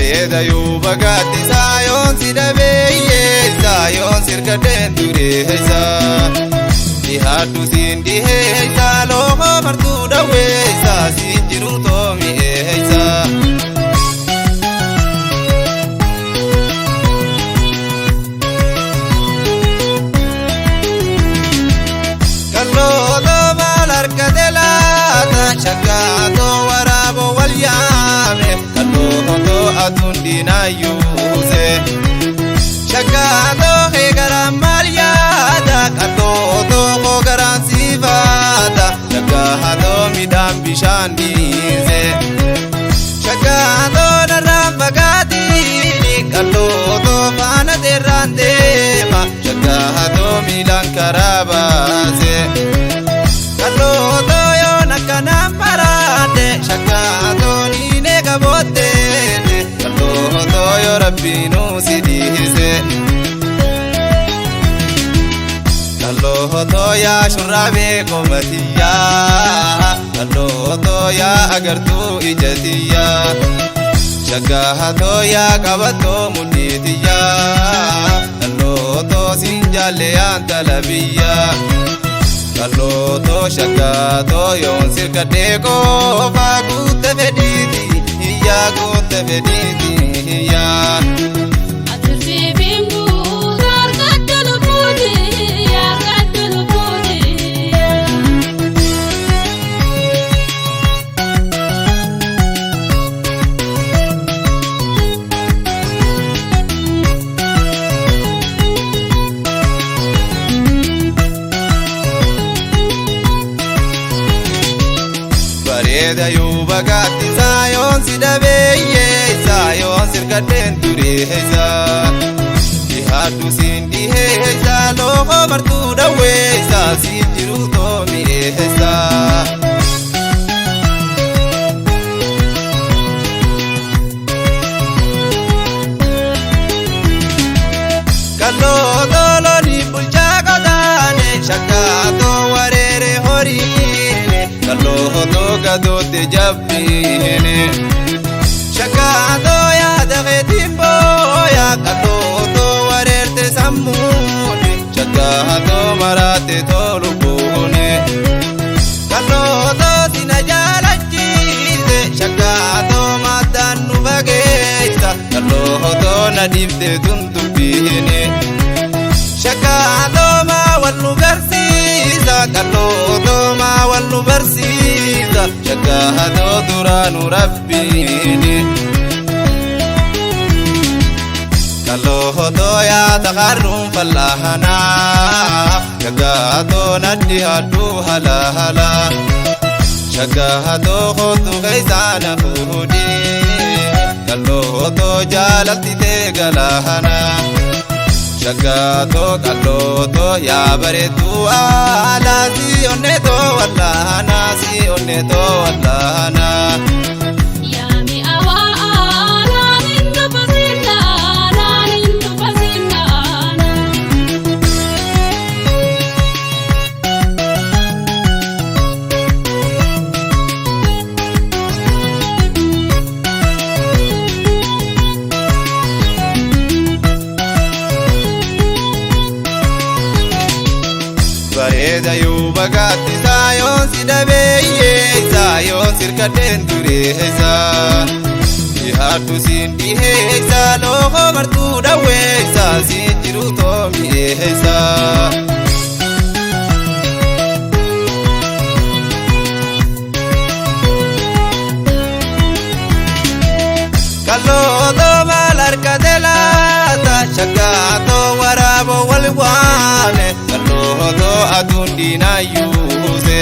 bareeda yoo bagaatti saayoon si dhabeeyye saayoon sirka deentureessa dhihaadhu siin dhiheessa looho martuu dhaweessa siin jiru toomi'eessa. Shakkaatoo waraaboo wal yaame kallootoo adundina yuuse shakkaatoo eegaraan maal yaada kallootoo hoogaraan siifaata shakkaatoo midhaan bishaan dhiise shakkaatoo narraan fagaatiini kallootoo faana teerraan deema shakkaatoo miilaan karaa baase kallootoo kanaan baraate shakkaatoo niinee gabootteete kallootoo yoo rabbiinuu si dhiise kallootoo yaa shurraabee qomatiyyaa kallootoo yaa agartuu ijatiyyaa shakkaatoo yaa qabattoo mudhiitiyyaa kallootoo siin jaalle yaan talabiyyaa kallootoo shakkaatoo yoon sirka deekoo faaguutte fedhiiti hiyyaa guutte fedhiiti hiyyaa. Bareeda yoo bagaatti saayoon si dhabeeyye saayoon sirka deentureessa dhihaadhu siin dhiheessa looho martuu dhaweessa siin jiru toomi'eessa. Kallootoo loonii bulchaa qotaane shakkaatoo wareere horiine kallootoo gadootte jabbiine shakkaatoo yaada keetiin booya kallootoo wareerte sammuune shakkaatoo maraate tolu buune kallootoo sina jaalachiise shakkaatoo maataan nu fageessa kallootoo na dhiifte tuntubbiine shakkaatoo maa wal nu garsiisa kallootoo maa wal nu barsiisa shakkaatoo duraanu rabbiini kallootoo yaa taqarruun fallahanaa shakkaatoo nadhi hadduu halahala shakkaatoo kootu keessaana fuudhii kallootoo jaalaltitee galahanaa shakkaatoo kallootoo yaa bareedduu aalaa si onnetoo wallahanaa si onnetoo wallahanaa. Bareeda yoo bagaatti saayoon si dhabeeyye saayoon sirka deentureessa dhihaadhu siin dhiheessa looho martuu dhaweessa siin jiru toomi'eessa. Kallootoo maal harkate laata shakkaatoo waraaboo wal waame kallootoo adundina yuuse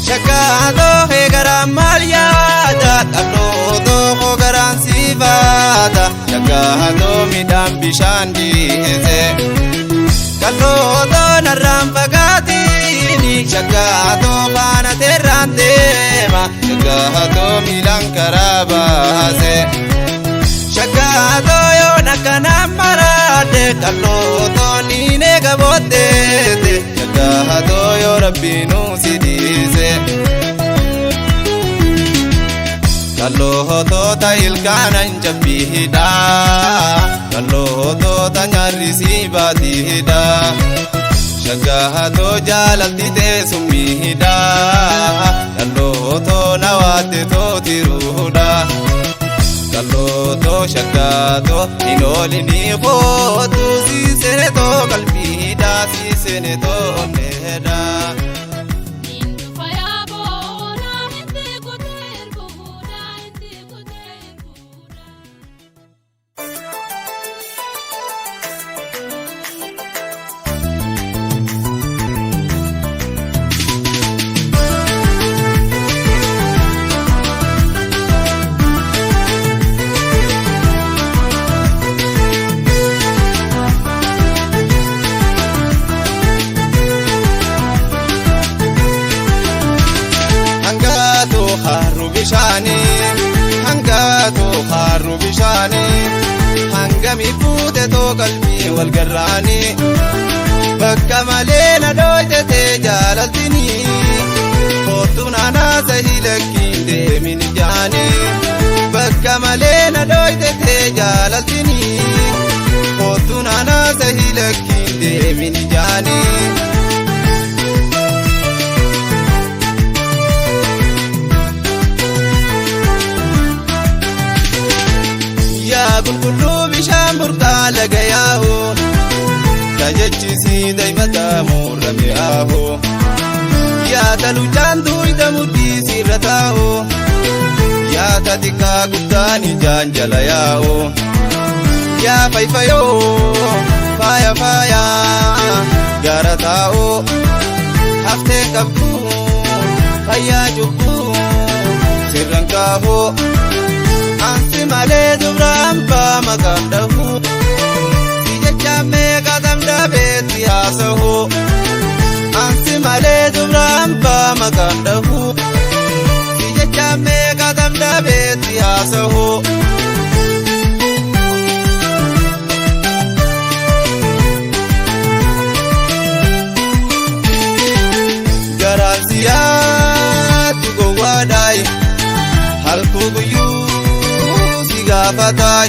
shakkaatoo eegaraan maal yaada kallootoo hoogaraan siifaata shakkaatoo midhaan bishaan dhiise kallootoo narraan fagaatiini shakkaatoo faana teerraan deema shakkaatoo miilaan karaa baase shakkaatoo yoon akkanaan maraate kallootoo niinee gabootteete shakkaatoo yoo rabbiinuu si dhiise Kallootota ilkaana hin jabbiidha kallootota nyaarrisii baatiidha shaggahatoo jaalalti teessummiidha kallootoo nawaate tootiruudha kallootoo shaggaatoo hin oolini kootu siisenetoo qalbiidha siisenetoo onneedha. Hangaatoo harru bishaanii hangami fuute too qalbii wal garraanii bakka malee na dhoytetee jaalaltinii kootu naanaasa hilakkiin deemin jaanii bakka malee na dhoytetee jaalaltinii kootu naanaasa hilakkiin deemin jaanii. Qulqulluu bishaan burqaa laga yaa'u tajaajilisii daa'imataa muurame yaa'u yaata luchaan duwida mudhii sirra taa'u yaata xiqqaa guddaan ijaan jala yaa'u yaa faayfayoo faaya faaya gaara taa'u haftee qabdu fayyaa cubbuu sirran kaa'u. Ansi malee dubraan baama kandahu si jecha meeqa damdabeetti haasahu ansi malee dubraan baama kandahu si jecha meeqa damdabeetti haasahu. Garaan siyaatu gowwaadhaayi halkuu guyyuu gaafatay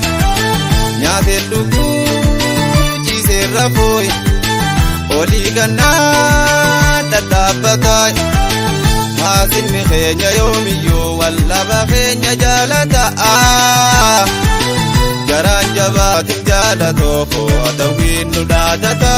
nyaateen dhuguu ciisee rafooy olii gannaa dhadhaabbatay haasinni keenya yoomiyyuu wallaba keenya jaalata'a garaan jabaatin jaalatoo kootawiin nu dhaadata.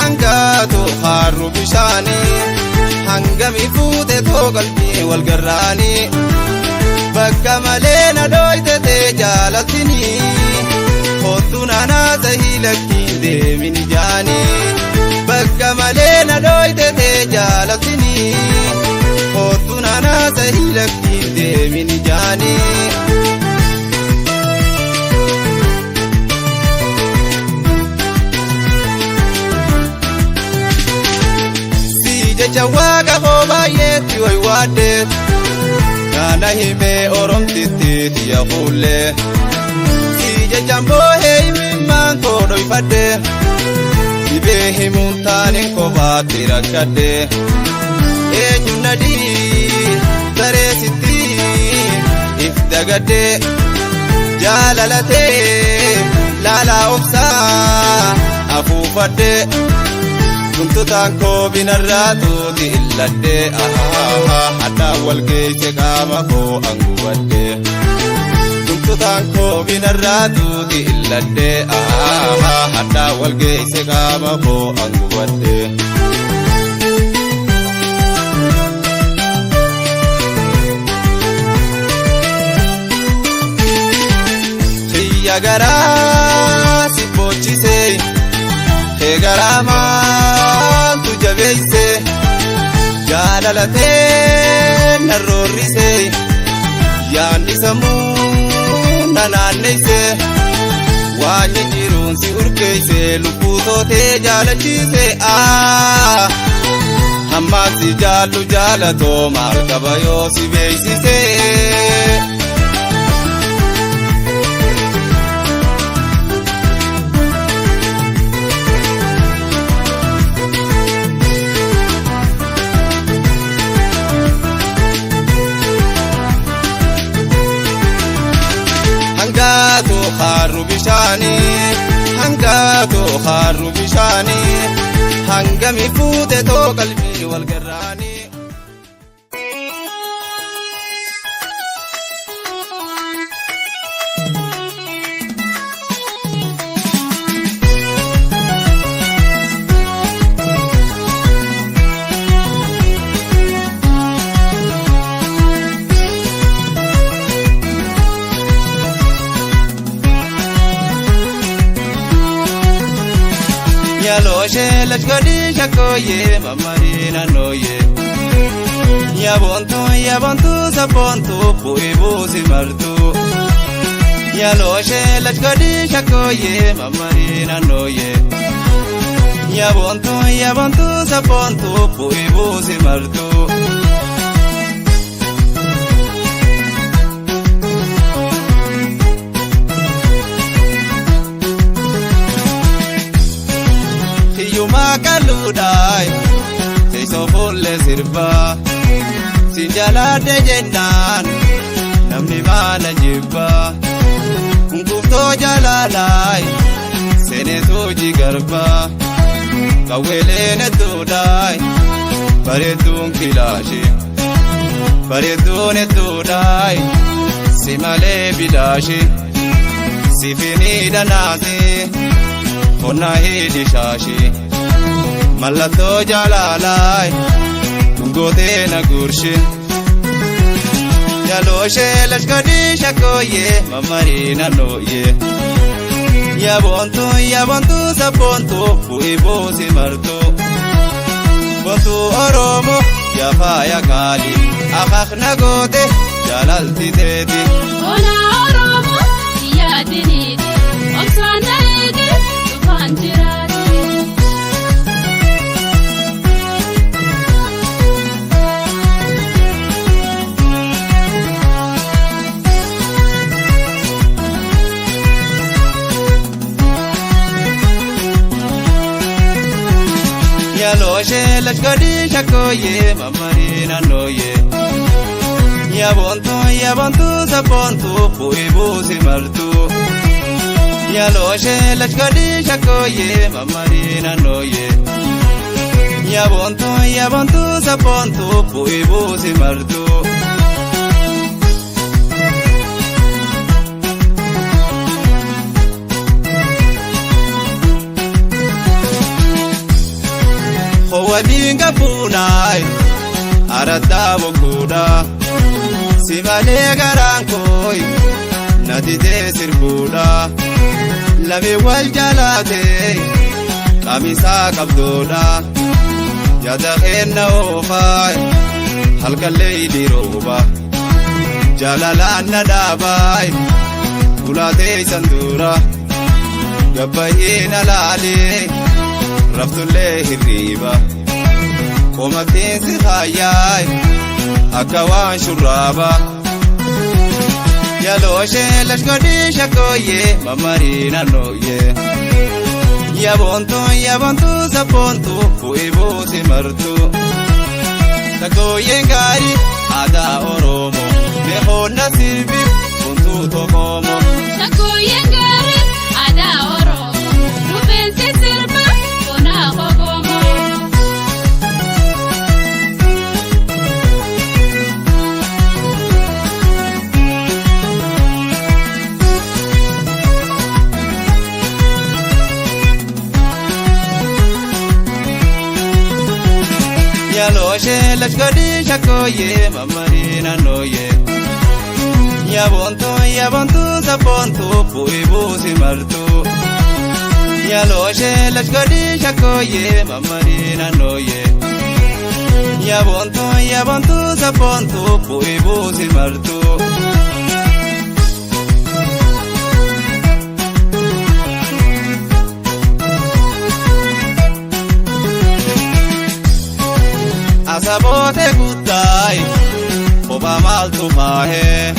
Hangaatoo harru bishaanii hangami fuute too qalbii wal garraanii bakka malee na dhoytetee jaalaltinii kootu naanaasa hilakkiin deemin jaanii bakka malee na dhoytetee jaalaltinii kootu naanaasa hilakkiin deemin jaanii. Jecha waaqa koo baay'eetti way waaddeet kana himee oromtitti tiyya fuullee si jechaan boohee himimmaan koo dhoyfadde dhibee himuun taaneen kophaatti rakkadde eenyu nadii tareesitti if dagadde jaalalatee laalaa obsaa afuufadde. Tuntutaan koo binarraatuuti illadhee haddaan wal geesse qaama koo angubadhee tuntutaan koo binarraatuuti illadhee haddaan wal geesse qaama koo angubadhee. Xiyya garaa si boochisee garaa maaltu jabeeyse jaalalatee na roorrise yaanni sammuu na naanneyse waan jijjiiruun si urgeeyse lubbuu tootee jaalachiise ammaasi jaallu jaalatoo maal qaba yoo si beeksise. Hangaatu harru bishaanii hangami fuute too qalbii wal garraanii. Yaloshe lachkodi shakoye mamarina noye. Yabontu sabontu puibu simartu. Yaloshe lachkodi shakoye mamarina noye. Yabontu sabontu puibu simartu. Kaludai, seiso fulle sirba, sinjalade jennan, namni mana jibba, kungufto jalalai, senetu jigarba, kawelene tudai, baredun kilashi, baredun tudai, simale bidashi, sifini danasi, kona hidi shashi. Mallato jalalai, tungote na gurshin. Yaloshe lachkodi shakoye, mamarina noye. Yabontu sabontu, puibu simartu. Bontu oromo, yafaya kali, akak nagote, jalalti teti. Ona oromo, yadinidi, omsana ege, tufanjirati. Yaloshe lachkodi shakoye mamarina noye. Yabontu sabontu puibu simartu. Yaloshe lachkodi shakoye mamarina noye. Yabontu sabontu puibu simartu. Wadinga punai arada bokuda simale garankoi nadide sirbuda lami wal jalate kamisa kabdoda yada khenna ofai halkalle diroba jalala nadabai kulate sandura gabayina lale raftulle hirriba komatin si khayay akawan shuraba. Yaloshe lachkodi shakoye mamarina noye. Yabontu sabontu puibu simartu. Takoye ngari ada oromo mehona sirbi buntu tokomo. Takoye ngari ada oromo rubensi sirba bona kokomo. Yaloshe lachkodi shakoye mamarina noye. Yabontu sabontu puibu simartu. Yaloshe lachkodi shakoye mamarina noye. Yabontu sabontu puibu simartu. sabote guddaay kophaa maaltu faahee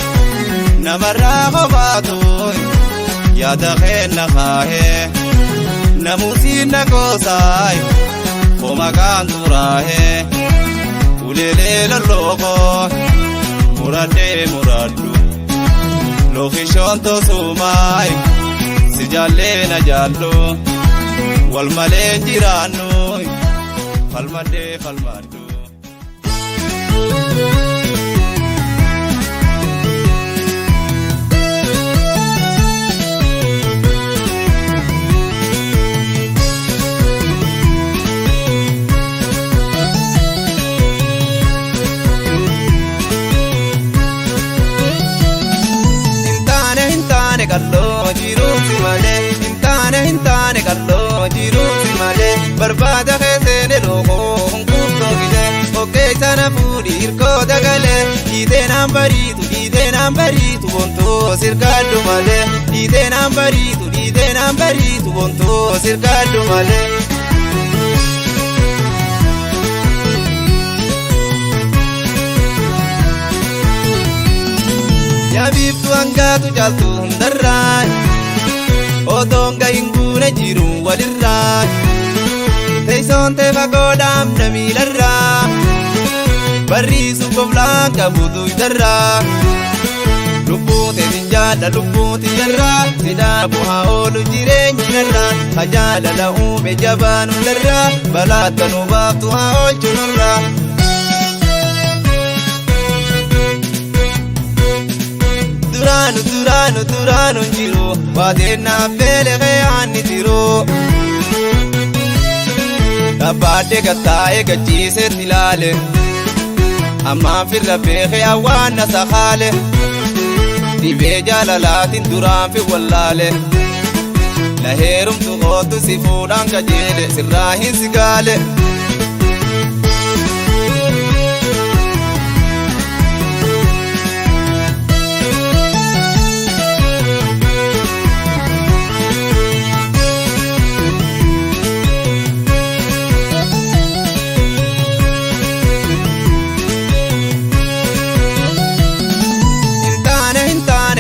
namarraa kophaatuun yaada keenna faahee namuusiin na goosaay komakaan duraahee uleelee lollookoo muradhee muradhu lookishoon tosumaay si jaallee na jaallu wal malee jiraannu falmadhee falmadhu. Kalloo jiruuti malee hintaane kalloo jiruuti malee barbaada keessee lookoo hunkuuftoo gidee okkee sana fuudhii hirkoo dagalee dhiitee naan bariitu bontoo sirkaadhu malee dhiitee naan bariitu bontoo sirkaadhu malee. Yaabiftu hangaatu jaaltu hundarraa otoon gahin guune jiru walirraa teessoon tee fagoodhaam na miilarraa barriisu qoflaan qabutu idarraa lubbuu teetiin jaadha lubbuu tiyyarraa sidhaa bu'aa oolu jireenyi narraa hajaadhala uume jabaan hundarraa balaatta nu baaftu haa oolchu nurraa. Duraanu jiru waadeennaaf beelekee aanni jiru dhabbaadde gattaa'ee gachiiseetti ilaale ammaan firra beekee awwaanna sakaale dhibee jaalalaatiin duraan fi wallaale na heerumtu kootu si fuudhaan kajeele sirraa hin sigaale.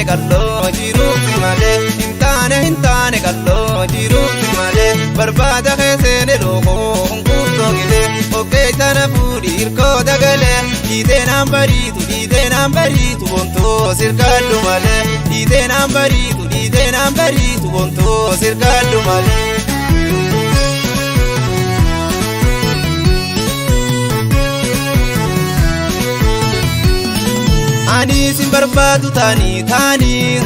Kalloo jiruuti malee hintaane kalloo jiruuti malee barbaada keessee lookoo hunkuuftoo gidee okkee sana fuudhii hirkoo dagalee dhiitee naan bariitu bontoo sirkaadhu malee dhiitee naan bariitu bontoo sirkaadhu malee. Ani sin barbaadu taanii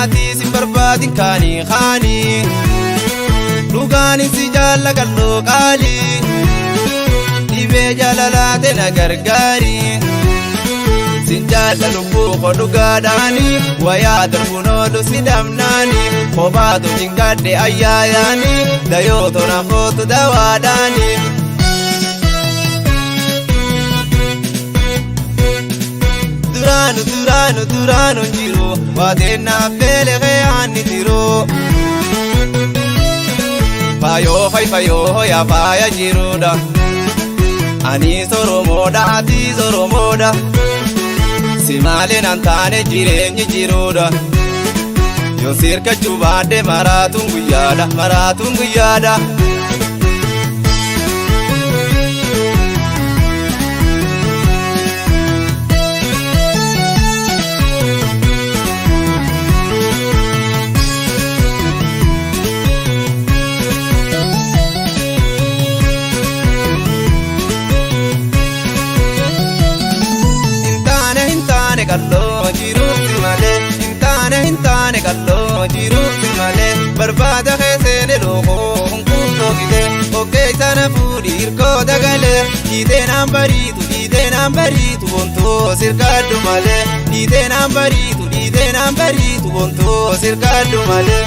ati sin barbaadin kaanii dhugaan si jaalla kalloo qaalii dhibee jaalalaate na gargaari sin jaalla lubbuu koo dhugaadhaanii wayaa darbuun oolu si dhabnaanii kophaatu jingadde ayyaayaanii dayoo tona kootu dawaadhaanii. Duraanu jiru waadeennaaf beelekee aanni jiru faayoo yaa faaya jiruudha ani soromoodha ati soromoodha si malee nan taane jireenyi jiruudha yoo sirkachuu baadde maraatuun guyyaadha. Kalloo jiruuti malee hintaane kalloo jiruuti malee barbaada keessee lookoo hunkuuftoo gidee okkee sana fuudhii hirkoo dagalee dhiitee naan bariitu bontoo sirkaadhu malee dhiitee naan bariitu bontoo sirkaadhu malee.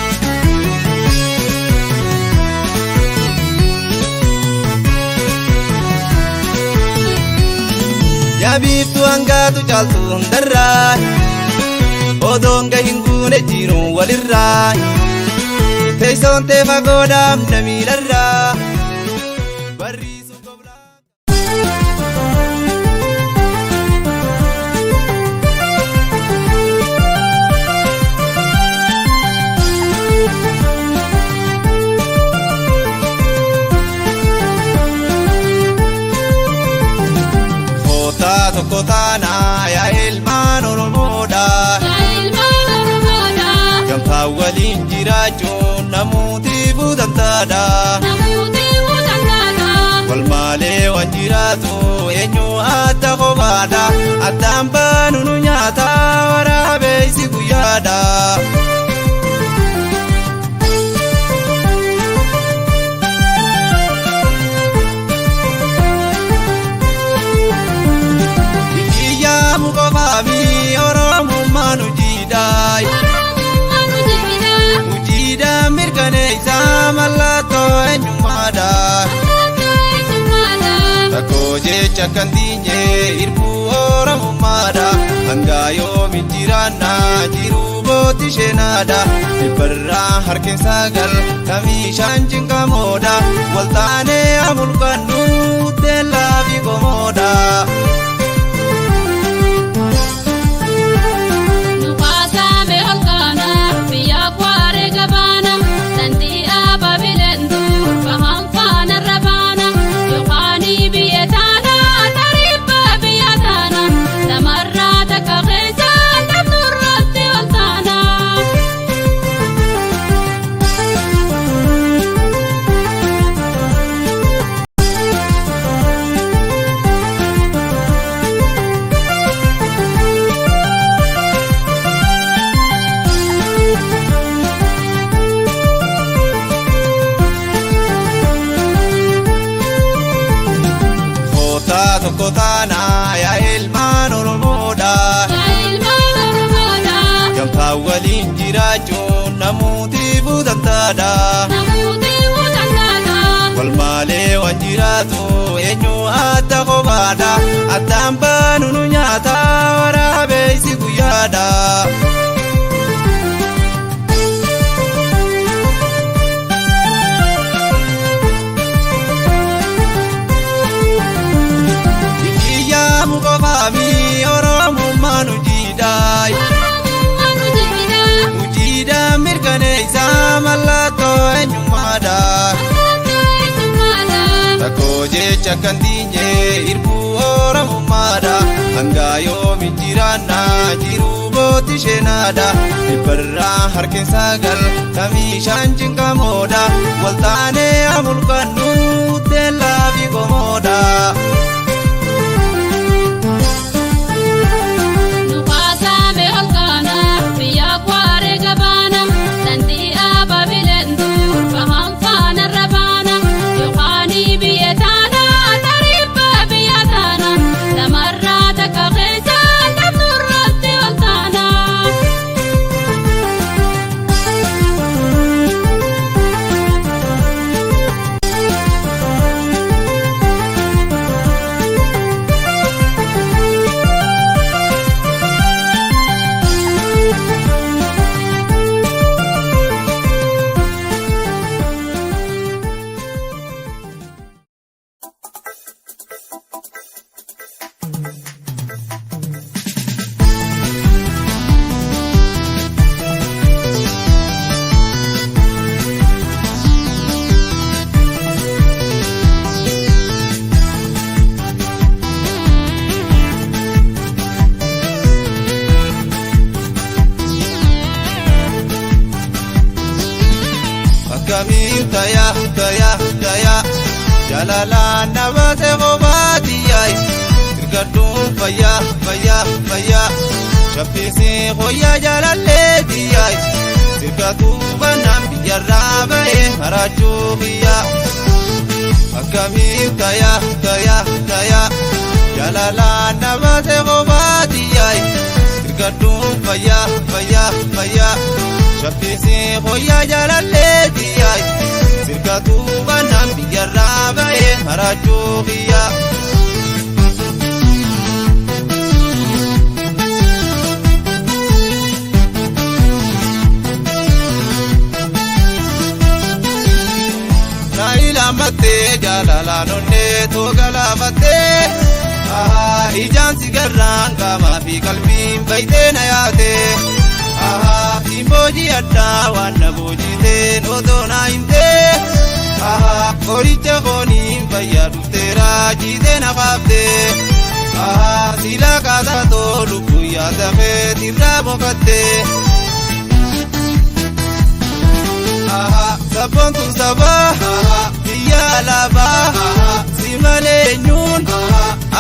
Yaabiftu hangaatu jaaltu hundarraa otoon gahin guune jiru walirraa teessoon tee fagoodhaam na miilarraa barriisu qoflaan. tokko taana yaa ilmaan Oromoodha. Gamtaa waliin jiraachuun namuutii buutantaadha. Wal maalee waan jiraatu eenyu adda kophaadha. Addaan baanu nu nyaata waraabessi guyyaadha. Iyyamu qofaami Oromummaa nu jiidhaay. Ujiidha mirkaneessa mallattoo eenyummaadha. Takkoo jecha kan diinye irbuu Oromummaadha. Hanga yoomi jiraanna jiruu booti sheenaadha. Dhibbarraa harkeen sagal kamiishaan cinqamoodha. Waltaanee amulqannu teellaa fi qomoodha. Tokko taana yaa ilmaan Oromoodha. Gamtaa waliin jiraachuun namuutii buutantaadha. Wal maalee waan jiraatu eenyu adda kophaadha. Addaan baanu nu nyaata waraabessi guyyaadha. Qofaami Oromummaa nu jiidhaay. Ujiidha mirkaneessa mallattoo eenyummaadha. Takkoo jecha kan diinye irbuu Oromummaadha. Hanga yoomi jiraanna jiruu booti sheenaadha. Dhibbarraa harkeen sagal kamiishaan cinqamoodha. Waltaanee amulqannu teellaa fi qomoodha. Kamiin taya jalalaan nabate qobaatiyaay. Sirgadduun fayyaa shabbisii hoyyaa jaalalleetiyaay. Sirgatuu bannaan biyyarraa ba'ee maraachuu biyyaa. Kamiin taya jalalaan nabate qobaatiyaay. Sirgadduun fayyaa shabbisii hoyyaa jaalalleetiyaay. Sirgatuu bannaan biyyarraa ba'ee maraachuu biyyaa. Naayilaamattee jaalalaan onnee toogalaamattee. Ijaan sigarraan qaamaa fi qalbiin baay'ee na yaatee. Boojii addaa waan na boojiiteen otoo naa himtee. Qoricha fooniin fayyaa dhufteera jiitee na qaaftee. sila kaasa tolu guyyaa dafee tirraa boqattee. Sabboontu sabaa biyya alaabaa si malee eenyuun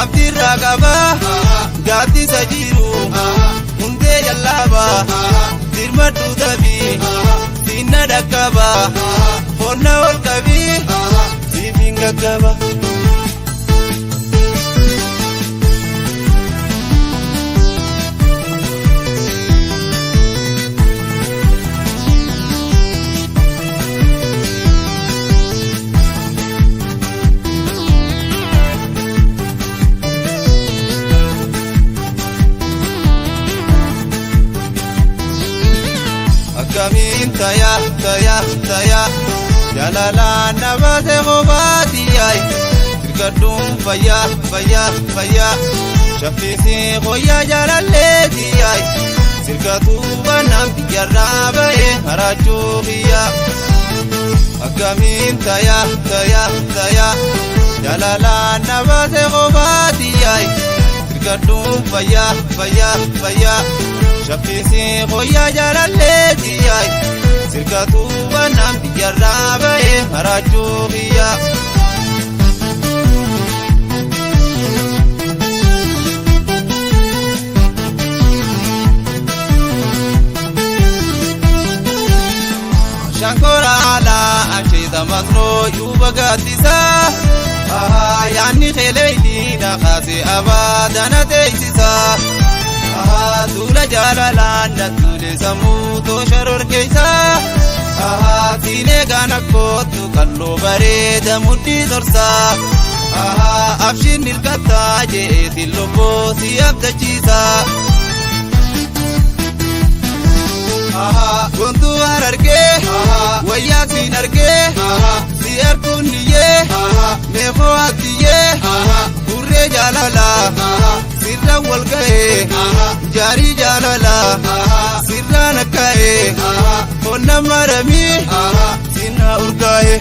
abdiirraa qabaa gaaddisa jiru hundee jallaabaa dirmadhu tabii siinna dhaqqabaa qonna ol qabii siifin gaggaba. Akkamiin taya jalalaan nabaase qofaatiyay sirkadhuun fayyaa shaffisii qoyyaa jaalalleetiyay sirkatuu banaan biyyarraa ba'e haraachuu biyya. Akkamiin taya jalalaan nabaase qofaatiyay sirkadhuun fayyaa shaffisii qoyyaa jaalalleetiyay sirkatuu banaan biyyarraa ba'e haraachuu biyya. Shankora alaa asheeta masnoo yuuba gaaddisaa yaanni qeleeydiina kaasee abaadana teeysisaa. Tuula jaalalaan dattuulee sammuu toosharoor keeysaa siinee gaana kootu kalloo bareeda mudhii torsaa abshiin ilkattaa jeetiin lobboo si abdachiisaa. Gontuu harargee wayyaa siin argee si arguun niyyee meefoo hatiyyee gurree jaalalaa sirra wal ga'ee jaarii jaalalaa sirraan akka'ee qonna maramii sinna urgaa'ee.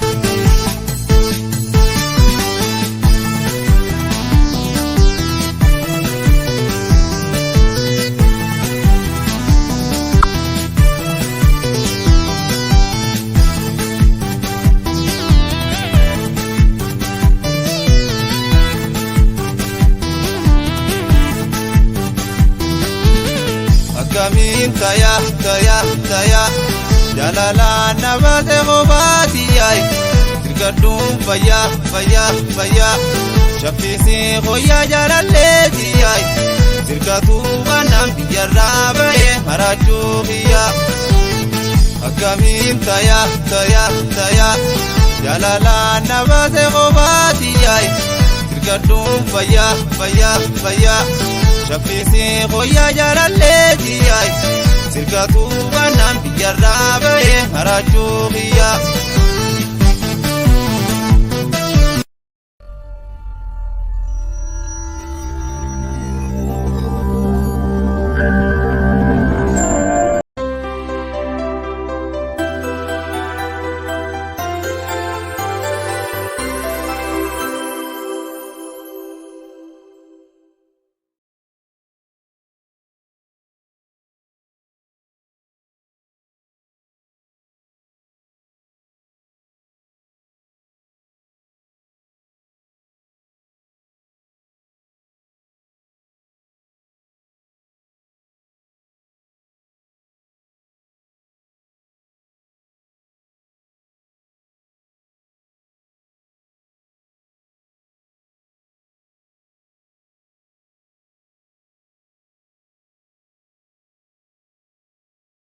Akkamiin taya jalalaan nabaase qofaatiyay sirkadhuun fayyaa shaffisii qoyyaa jaalalleetiyay sirkatuu banaan biyyarraa ba'e haraachuu biyya. Akkamiin taya jalalaan nabaase qofaatiyay sirkadhuun fayyaa shaffisii qoyyaa jaalalleetiyay sirkatuu banaan biyyarraa ba'e haraachuu biyya.